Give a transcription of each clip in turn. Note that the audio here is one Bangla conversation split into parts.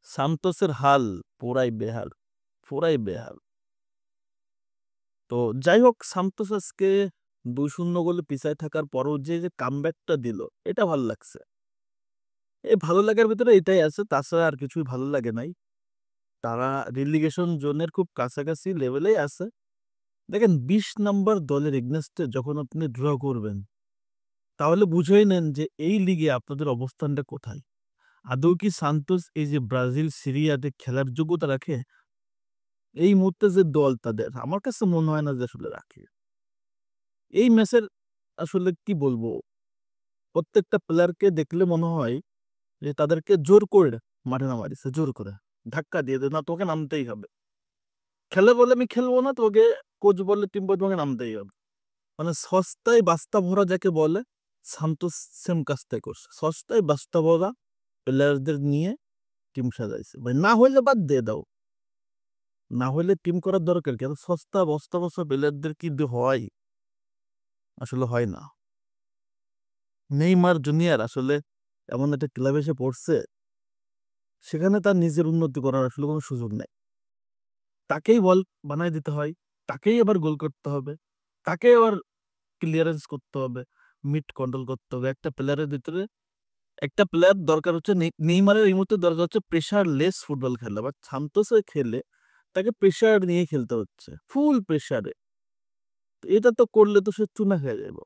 সান্তোসের হাল পুরাই বেহাল, পুরাই বেহাল। তো যাই হোক, সান্তোস আজকে 2-0 গোলে পিছায় থাকার পরও যে কামব্যাকটা দিল, এটা ভালো লাগছে। এই ভালো লাগার ভিতরে এটাই আছে, তাছাড়া আর কিছুই ভালো লাগে নাই। তারা রিলিগেশন জোনের খুব কাছাকাছি লেভেলেই আছে। দেখেন, 20 নাম্বার দলের এগনেস্টে যখন আপনি ড্র করবেন, তাহলে বুঝেই নেন যে এই লিগে আপনাদের অবস্থানটা কোথায়। আদৌ কি সান্তোস এই যে ব্রাজিল সিরিয়াতে খেলার যোগ্যতা রাখে? এই মুহূর্তে যে দল তাদের, আমার কাছে মনে হয় না যে আসলে রাখে। এই ম্যাচের আসলে কি বলবো, প্রত্যেকটা প্লেয়ারকে দেখলে মনে হয় যে তাদেরকে জোর করে মাঠে নামা দিচ্ছে, জোর করে ধাক্কা দিয়ে না, তোকে নামতেই হবে। খেলে বলে আমি খেলবো না, তোকে কোচ বলে টিম বলে তোমাকে নামতেই হবে। মানে সস্তায় বাস্তা ভরা যাকে বলে, সান্তোস সেম কাজটাই করছে। সস্তায় বাস্তা ভরা প্লেয়ারদের নিয়ে টিম সাজাইছে ভাই। না হইলে বাদ দিয়ে দাও, না হইলে টিম করার দরকার কি? এত সস্তা বস্তা বস্তা প্লেয়ারদের কি হয়? আসলে হয় না। নেইমার জুনিয়র আসলে এমন একটা ক্লাবে এসে পড়ছে, সেখানে তার নিজের উন্নতি করার আসলে কোনো সুযোগ নেই। তাকেই বল বানায় দিতে হয়, তাকেই আবার গোল করতে হবে, তাকে আবার ক্লিয়ারেন্স করতে হবে, মিড কন্ট্রোল করতে হবে। একটা প্লেয়ারের ভিতরে একটা প্লেয়ার দরকার হচ্ছে, নেইমারের এই মুহূর্তে দরকার হচ্ছে প্রেশার লেস ফুটবল খেলা। বাট সান্তোসে খেলে তাকে প্রেশার নিয়ে খেলতে হচ্ছে, ফুল প্রেশারে। এটা তো করলে তো সে চুনা খেয়ে যাবে।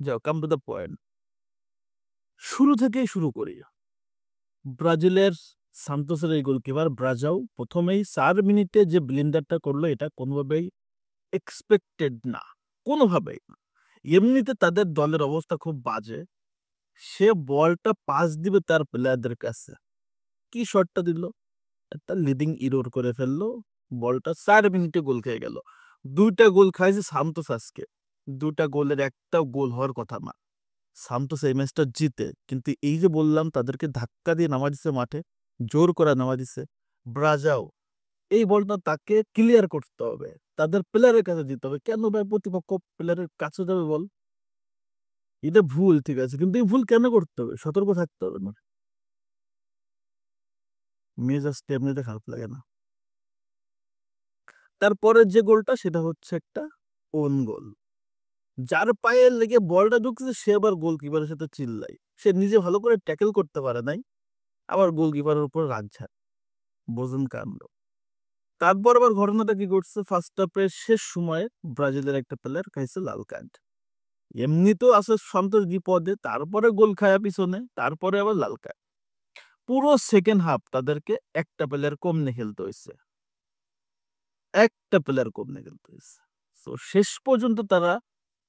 যাও, কাম টু দ্য পয়েন্ট। শুরু থেকেই শুরু করি। ব্রাজিলের সান্তোসের এই গোলকিপার ব্রাজাও প্রথমেই 4 মিনিটে যে ব্লিন্ডারটা করলো, এটা কোনোভাবেই এক্সপেক্টেড না, কোনোভাবেই না। এমনিতে তাদের দলের অবস্থা খুব বাজে, সে বলটা পাস দিবে তার প্লেয়ারদের কাছে, কি শটটা দিল, একটা লিডিং ইরোর করে ফেললো। বলটা 4 মিনিটে গোল খেয়ে গেল। 2টা গোল খাইছে সান্তোস আজকে, 2টা গোলের একটা গোল হওয়ার কথা না। সান্তোস এই ম্যাচটা জিতে, কিন্তু এই যে বললাম তাদেরকে ধাক্কা দিয়ে নামা দিছে মাঠে, জোর করে নামা দিছে। ব্রাজাও এই বলটা তাকে ক্লিয়ার করতে হবে, তাদের প্লেয়ারের কাছে দিতে হবে। কেন ভাই প্রতিপক্ষ প্লেয়ারের কাছে যাবে বল? এটা ভুল, ঠিক আছে, কিন্তু এই ভুল কেন করতে হবে? সতর্ক থাকতে হবে না। মেজাজটা এমনিতে খারাপ লাগে না। তারপরের যে গোলটা, সেটা হচ্ছে একটা ওন গোল। যার পায়ে লেগে বলটা ঢুকছে সে আবার গোলকিপারের সাথে চিল্লাই, সে নিজে ভালো করে ট্যাকেল করতে পারে নাই, আবার গোলকিপারের উপর রাগ ঝাড়, বোঝেন কাণ্ড। তারপর আবার ঘটনাটা কি ঘটছে, ফার্স্ট হাফের শেষ সময়ে ব্রাজিলের একটা প্লেয়ার খাইছে লাল কার্ড। এমনিতেও আছে সন্তোষ বিপদে, তারপরে গোল খায়া পিছনে, তারপরে আবার লাল কার্ড। পুরো সেকেন্ড হাফ তাদেরকে একটা প্লেয়ার কমনে খেলতে হয়েছে, একটা প্লেয়ার কমনে খেলতে হয়েছে। তো শেষ পর্যন্ত তারা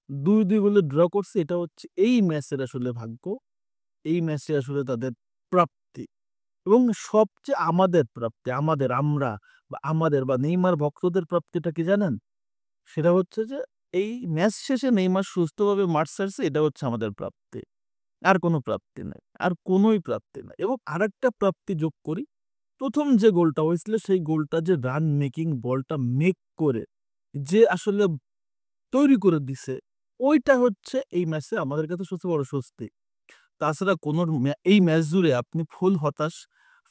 2-2 গোলে ড্র করছে। এটা হচ্ছে এই ম্যাচের আসলে ভাগ্য, এই ম্যাচে আসলে তাদের প্রাপ্তি, এবং সবচেয়ে আমাদের প্রাপ্তি, আমরা বা আমাদের বা নেইমার ভক্তদের প্রাপ্তিটা কি জানেন? সেটা হচ্ছে যে এই ম্যাচ শেষে নেইমার সুস্থভাবে মাঠ ছাড়ছে, এটা হচ্ছে আমাদের প্রাপ্তি। আর কোনো প্রাপ্তি নাই, আর কোনোই প্রাপ্তি নাই। এবং আরেকটা প্রাপ্তি যোগ করি, প্রথম যে গোলটা হয়েছিল সেই গোলটা যে রান মেকিং বলটা মেক করে যে আসলে তৈরি করে দিছে, ওইটা হচ্ছে এই ম্যাচে আমাদের কাছে সবচেয়ে বড় স্বস্তি। তাছাড়া কোনো এই ম্যাচ জুড়ে আপনি ফুল হতাশ।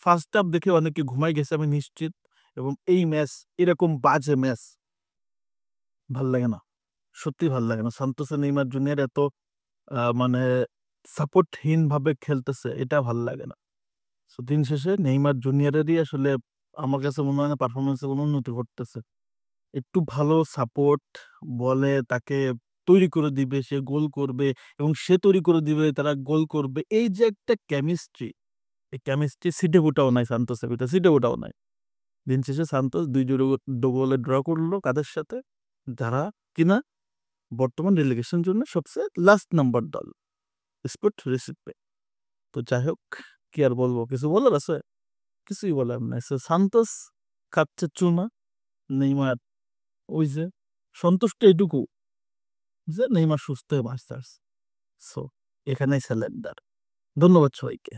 ফার্স্ট হাফ দেখে অনেকে ঘুমাই গেছে আমি নিশ্চিত। এবং এই ম্যাচ, এরকম বাজে ম্যাচ ভাল লাগে না, সত্যি ভাল লাগে না। সান্তোসে নেইমার জুনিয়র এত মানে সাপোর্টহীন ভাবে খেলতেছে, এটা ভাল লাগে না। তো দিন শেষে নেইমার জুনিয়রেরই আসলে আমার কাছে মনে হয় না পারফরমেন্সে কোনো উন্নতি ঘটতেছে। একটু ভালো সাপোর্ট বলে তাকে তৈরি করে দিবে, সে গোল করবে, এবং সে তৈরি করে দিবে, তারা গোল করবে। এই যে একটা কেমিস্ট্রি, এই কেমিস্ট্রি সিটে গোটাও নাই সান্তোসের ভিতরে, সিটে গোটাও নাই। দিন শেষে সান্তোস 2 গোলে ড্র করলো কাদের সাথে? যারা কিনা বর্তমান রিলেগেশন জন্য সবচেয়ে লাস্ট নাম্বার দল, স্পট রিসিপে। তো যাই হোক, কি আর বলবো, কিছু বলার আছে? কিছুই বলার নাই। সান্তোস খাচ্ছে চুনা, নেইমার ওই যে সন্তুষ্ট এটুকু যে নেইমার সুস্থ হয়ে মাস্টার্স। সো এখানেই স্যালেন্ডার। ধন্যবাদ সবাইকে।